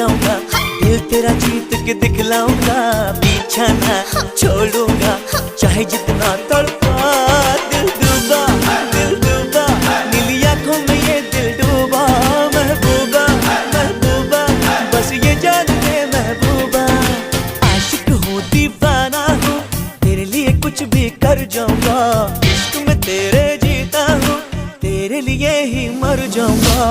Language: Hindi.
जाऊंगा, दिल तेरा जीत के दिखलाऊंगा, पीछा ना छोड़ूंगा, चाहे जितना तड़पा दिल डूबा, दिल डूबा, नीली आंखों में ये दिल डूबा। महबूबा महबूबा बस ये जान ले महबूबा, आशिक हूँ दीवाना हूँ, तेरे लिए कुछ भी कर जाऊंगा, इश्क में तेरे जीता हूँ, तेरे लिए ही मर जाऊंगा।